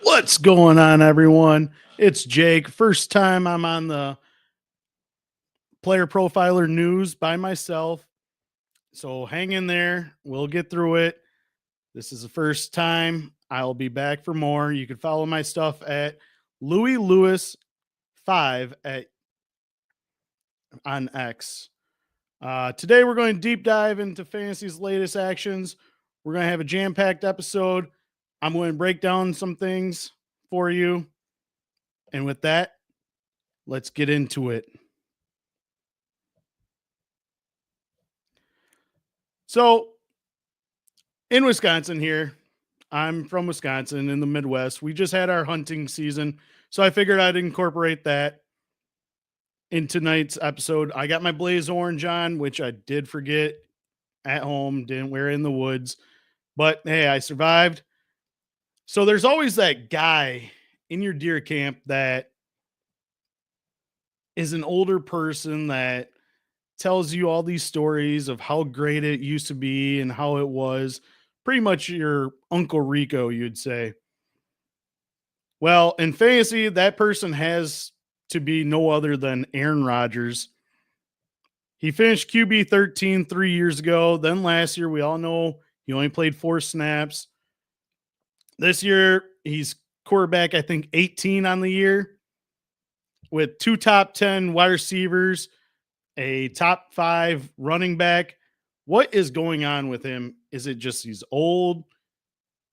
What's going on, everyone? It's Jake. First time I'm on the Player Profiler News by myself. So hang in there. We'll get through it. This is the first time. I'll be back for more. You can follow my stuff at Louis Lewis 5 on X. Today we're going to deep dive into fantasy's latest actions. We're going to have a jam-packed episode. I'm going to break down some things for you. And with that, let's get into it. So, in Wisconsin here, I'm from Wisconsin in the Midwest. We just had our hunting season. So I figured I'd incorporate that in tonight's episode. I got my blaze orange on, which I did forget at home, didn't wear it in the woods. But hey, I survived. So there's always that guy in your deer camp that is an older person that tells you all these stories of how great it used to be and how it was. Pretty much your Uncle Rico, you'd say. Well, in fantasy, that person has to be no other than Aaron Rodgers. He finished QB 13 3 years ago. Then last year, we all know he only played 4 snaps. This year, he's quarterback, I think, 18 on the year with 2 top 10 wide receivers, a top 5 running back. What is going on with him? Is it just he's old?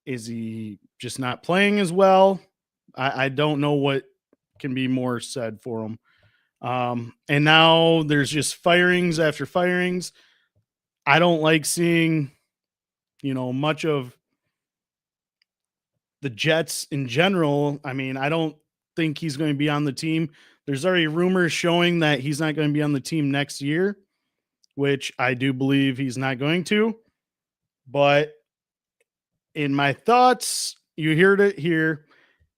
Is he just not playing as well? I don't know what can be more said for him. And now there's just firings after firings. I don't like seeing, much of the Jets in general. I mean, I don't think he's going to be on the team. There's already rumors showing that he's not going to be on the team next year, which I do believe he's not going to. But in my thoughts, you heard it here.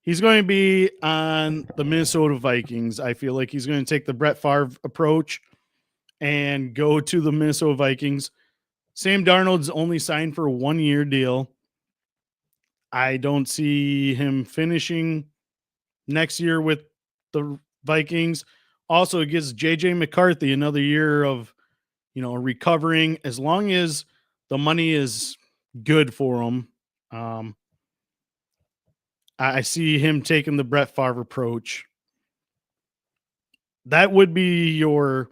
He's going to be on the Minnesota Vikings. I feel like he's going to take the Brett Favre approach and go to the Minnesota Vikings. Sam Darnold's only signed for a 1-year deal. I don't see him finishing next year with the Vikings. Also, it gives JJ McCarthy another year of, recovering as long as the money is good for him. I see him taking the Brett Favre approach. That would be your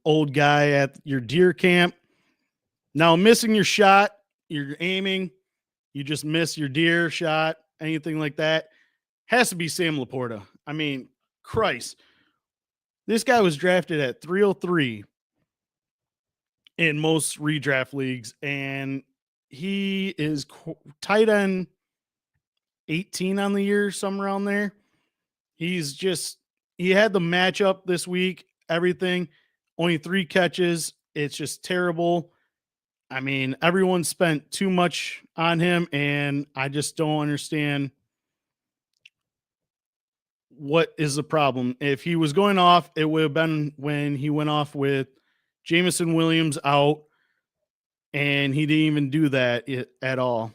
old guy at your deer camp. Now, missing your shot, you're aiming, you just miss your deer shot, anything like that, has to be Sam Laporta. I mean, Christ. This guy was drafted at 303 in most redraft leagues, and he is tight end 18 on the year, somewhere around there. He had the matchup this week, everything, only 3 catches. It's just terrible. I mean, everyone spent too much on him, and I just don't understand what is the problem. If he was going off, it would have been when he went off with Jameson Williams out, and he didn't even do that at all.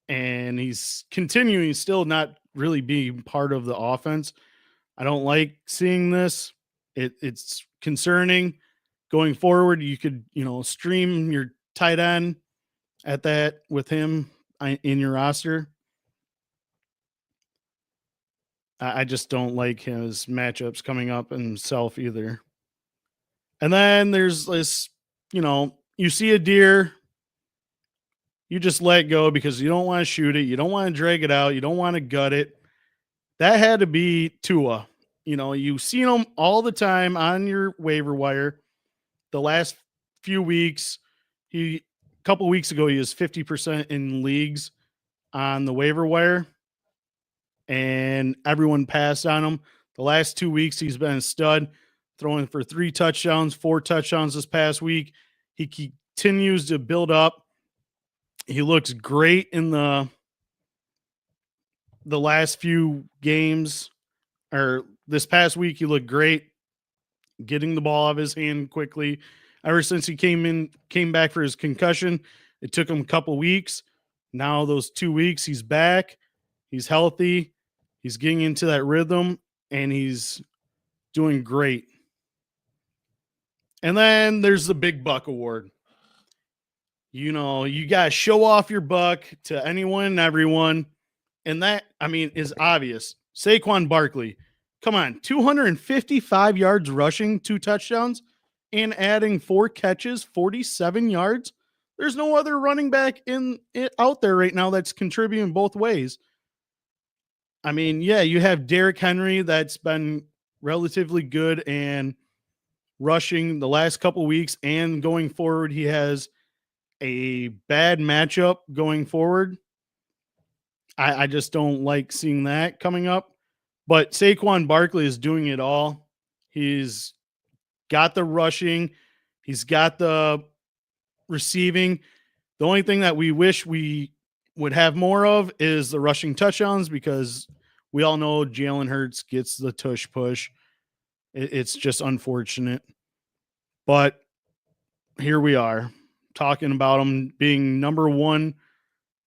And he's continuing still not really being part of the offense. I don't like seeing this. It's concerning. Going forward, you could, stream your tight end at that with him in your roster. I just don't like his matchups coming up himself either. And then there's this, you see a deer, you just let go because you don't want to shoot it. You don't want to drag it out. You don't want to gut it. That had to be Tua. You've seen him all the time on your waiver wire. The last few weeks, a couple weeks ago, he was 50% in leagues on the waiver wire, and everyone passed on him. The last 2 weeks, he's been a stud, throwing for 3 touchdowns, 4 touchdowns this past week. He continues to build up. He looks great in the last few games, or this past week. He looked great, getting the ball out of his hand quickly. Ever since he came back for his concussion, it took him a couple weeks. Now, those 2 weeks, he's back, he's healthy, he's getting into that rhythm, and he's doing great. And then there's the Big Buck Award. You got to show off your buck to anyone and everyone. And that, I mean, is obvious. Saquon Barkley, come on, 255 yards rushing, 2 touchdowns, and adding 4 catches, 47 yards. There's no other running back in it out there right now that's contributing both ways. I mean, yeah, you have Derrick Henry that's been relatively good and rushing the last couple weeks, and going forward, he has a bad matchup going forward. I just don't like seeing that coming up. But Saquon Barkley is doing it all. He's got the rushing, he's got the receiving. The only thing that we wish we would have more of is the rushing touchdowns, because we all know Jalen Hurts gets the tush push. It's just unfortunate. But here we are talking about him being number one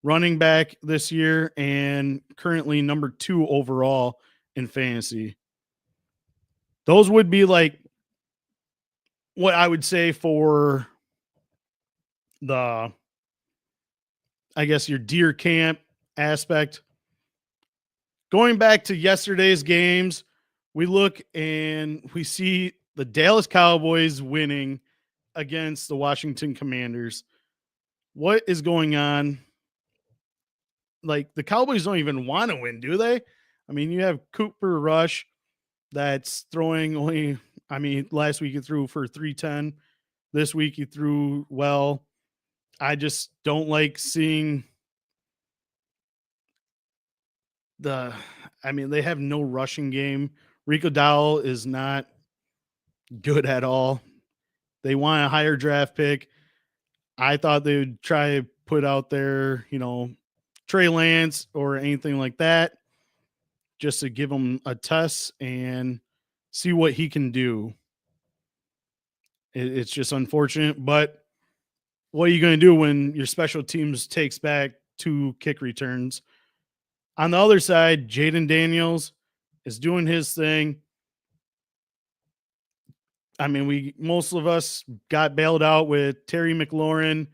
running back this year and currently number 2 overall in fantasy. Those would be like what I would say for the, I guess, your deer camp aspect. Going back to yesterday's games, we look and we see the Dallas Cowboys winning against the Washington Commanders. What is going on? Like, the Cowboys don't even want to win, do they? I mean, you have Cooper Rush that's throwing only, I mean, last week he threw for 310. This week he threw well. I just don't like seeing they have no rushing game. Rico Dowell is not good at all. They want a higher draft pick. I thought they would try to put out there, Trey Lance or anything like that, just to give him a test and see what he can do. It's just unfortunate, but what are you going to do when your special teams takes back 2 kick returns? On the other side, Jaden Daniels is doing his thing. I mean, most of us got bailed out with Terry McLaurin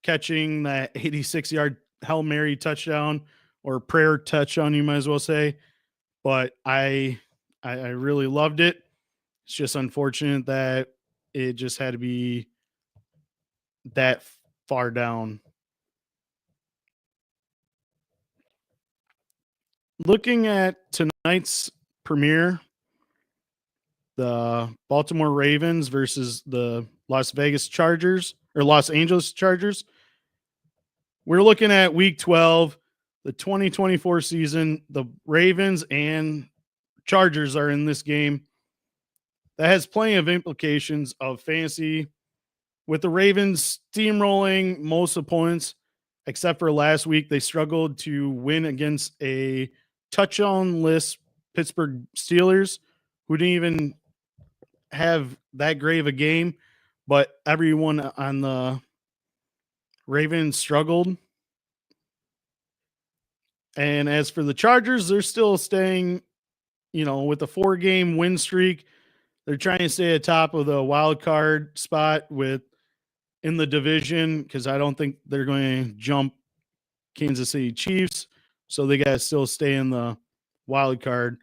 catching that 86-yard Hail Mary touchdown, or prayer touchdown, you might as well say. But I really loved it. It's just unfortunate that it just had to be that far down. Looking at tonight's premiere, the Baltimore Ravens versus the Los Angeles Chargers. We're looking at week 12, the 2024 season. The Ravens and Chargers are in this game. That has plenty of implications of fantasy, with the Ravens steamrolling most opponents, except for last week. They struggled to win against a touchdown-less Pittsburgh Steelers, who didn't even have that great of a game, but everyone on the Ravens struggled. And as for the Chargers, they're still staying, with a 4-game win streak. They're trying to stay atop of the wild card spot in the division, because I don't think they're going to jump Kansas City Chiefs. So they got to still stay in the wild card.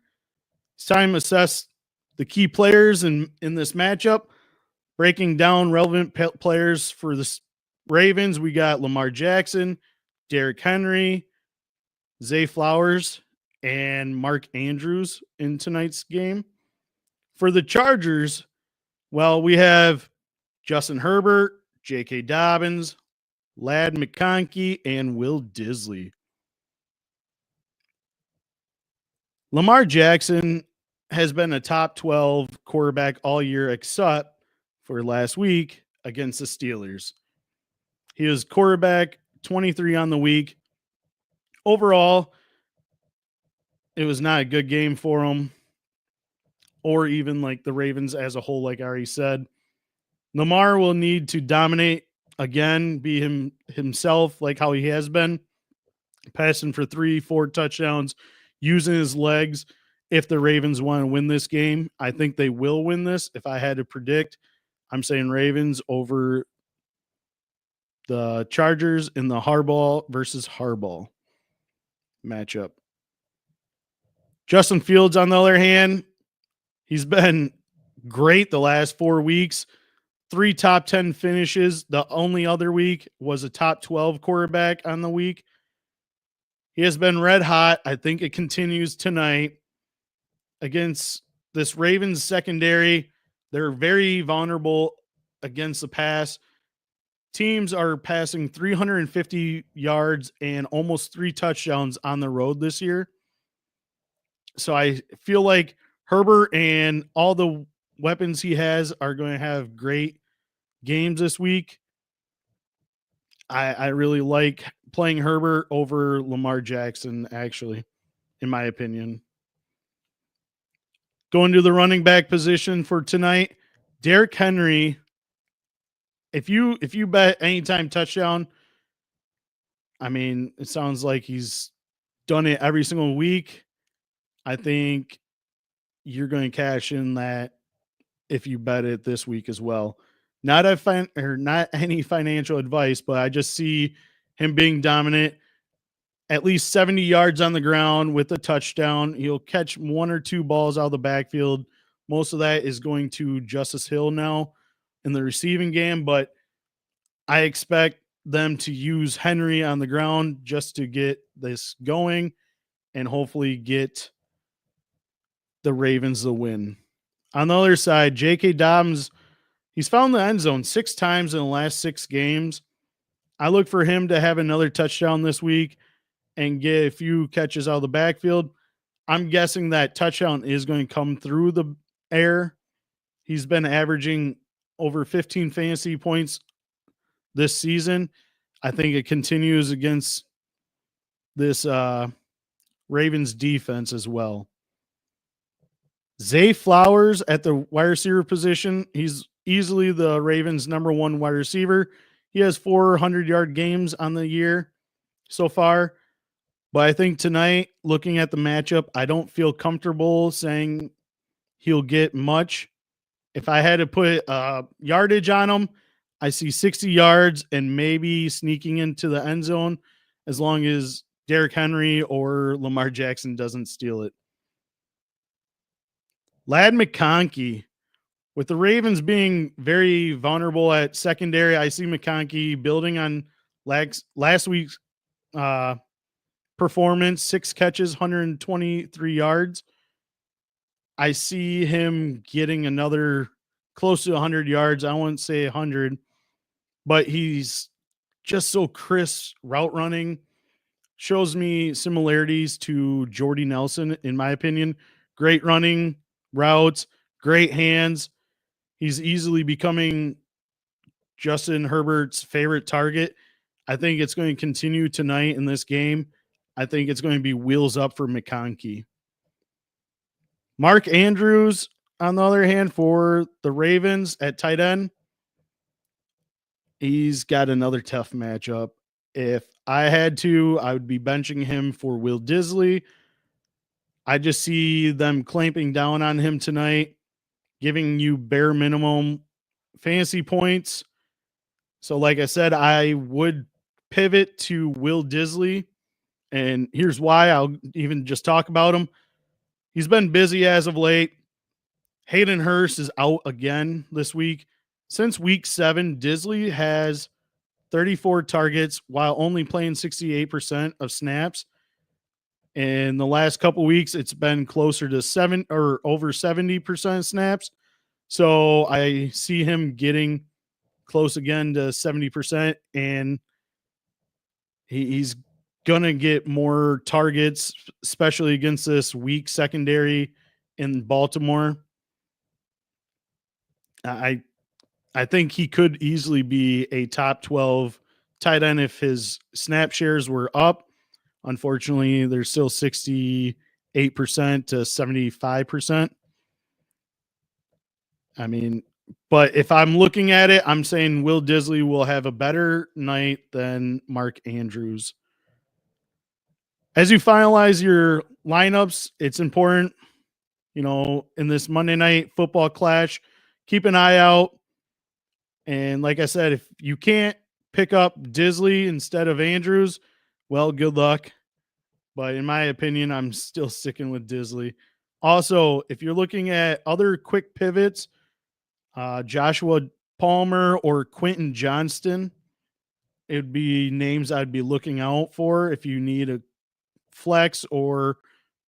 It's time to assess the key players in this matchup. Breaking down relevant players for the Ravens, we got Lamar Jackson, Derrick Henry, Zay Flowers, and Mark Andrews in tonight's game. For the Chargers, well, we have Justin Herbert, J.K. Dobbins, Ladd McConkey, and Will Disley. Lamar Jackson has been a top 12 quarterback all year, except for last week against the Steelers. He was quarterback 23 on the week. Overall, it was not a good game for him, or even like the Ravens as a whole, like I already said. Lamar will need to dominate again, be himself like how he has been. passing for 3, 4 touchdowns, using his legs. If the Ravens want to win this game, I think they will win this. If I had to predict, I'm saying Ravens over the Chargers in the Harbaugh versus Harbaugh matchup. Justin Fields, on the other hand, he's been great the last 4 weeks. 3 top 10 finishes. The only other week was a top 12 quarterback on the week. He has been red hot. I think it continues tonight against this Ravens secondary. They're very vulnerable against the pass. Teams are passing 350 yards and almost 3 touchdowns on the road this year. So I feel like Herbert and all the weapons he has are going to have great games this week. I really like playing Herbert over Lamar Jackson, actually, in my opinion. Going to the running back position for tonight, Derrick Henry. If you bet anytime touchdown, I mean, it sounds like he's done it every single week. I think you're going to cash in that if you bet it this week as well. Not not any financial advice, but I just see him being dominant. At least 70 yards on the ground with a touchdown. He'll catch 1 or 2 balls out of the backfield. Most of that is going to Justice Hill now in the receiving game, but I expect them to use Henry on the ground just to get this going and hopefully get the Ravens the win. On the other side, J.K. Dobbins, he's found the end zone 6 times in the last 6 games. I look for him to have another touchdown this week and get a few catches out of the backfield. I'm guessing that touchdown is going to come through the air. He's been averaging over 15 fantasy points this season. I think it continues against this Ravens defense as well. Zay Flowers at the wide receiver position. He's easily the Ravens' number 1 wide receiver. He has 400-yard games on the year so far. But I think tonight, looking at the matchup, I don't feel comfortable saying he'll get much. If I had to put yardage on him, I see 60 yards and maybe sneaking into the end zone as long as Derrick Henry or Lamar Jackson doesn't steal it. Ladd McConkey, with the Ravens being very vulnerable at secondary, I see McConkey building on last week's performance, 6 catches, 123 yards. I see him getting another close to 100 yards. I wouldn't say 100, but he's just so crisp route running. Shows me similarities to Jordy Nelson, in my opinion. Great running routes, great hands. He's easily becoming Justin Herbert's favorite target. I think it's going to continue tonight in this game. I think it's going to be wheels up for McConkey. Mark Andrews, on the other hand, for the Ravens at tight end, he's got another tough matchup. If I had to, I would be benching him for Will Disley. I just see them clamping down on him tonight, giving you bare minimum fantasy points. So, like I said, I would pivot to Will Disley. And here's why. I'll even just talk about him. He's been busy as of late. Hayden Hurst is out again this week. Since week 7, Disley has 34 targets while only playing 68% of snaps. In the last couple weeks, it's been closer to 7 or over 70% of snaps. So I see him getting close again to 70%, and he's going to get more targets, especially against this weak secondary in Baltimore. I think he could easily be a top 12 tight end if his snap shares were up. Unfortunately, they're still 68% to 75%. I mean, but if I'm looking at it, I'm saying Will Disley will have a better night than Mark Andrews. As you finalize your lineups, it's important, in this Monday night football clash, keep an eye out. And like I said, if you can't pick up Disley instead of Andrews, well, good luck. But in my opinion, I'm still sticking with Disley. Also, if you're looking at other quick pivots, Joshua Palmer or Quentin Johnston, it would be names I'd be looking out for if you need a flex or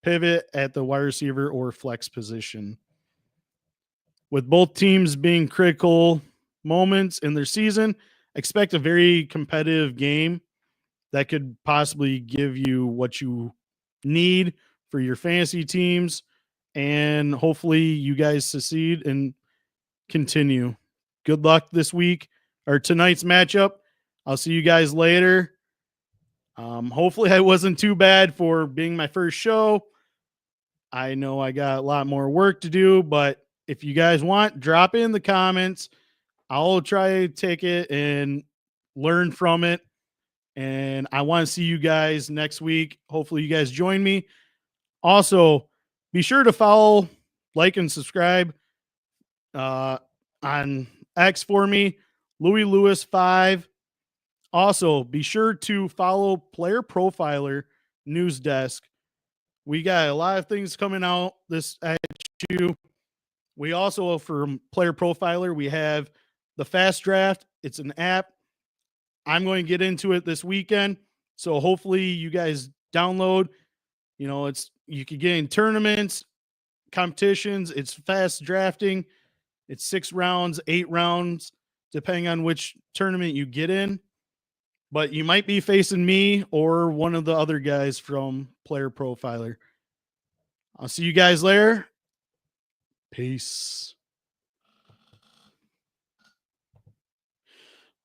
pivot at the wide receiver or flex position. With both teams being critical moments in their season, expect a very competitive game that could possibly give you what you need for your fantasy teams. And hopefully, you guys succeed and continue. Good luck this week or tonight's matchup. I'll see you guys later. Hopefully, I wasn't too bad for being my first show. I know I got a lot more work to do, but if you guys want, drop in the comments. I'll try to take it and learn from it. And I want to see you guys next week. Hopefully, you guys join me. Also, be sure to follow, like, and subscribe on X for me, Louis Lewis 5. Also, be sure to follow Player Profiler News Desk. We got a lot of things coming out this at you. We also, for Player Profiler, we have the Fast Draft. It's an app. I'm going to get into it this weekend. So hopefully you guys download. You could get in tournaments, competitions. It's fast drafting. It's 6 rounds, 8 rounds, depending on which tournament you get in. But you might be facing me or one of the other guys from Player Profiler. I'll see you guys later. Peace.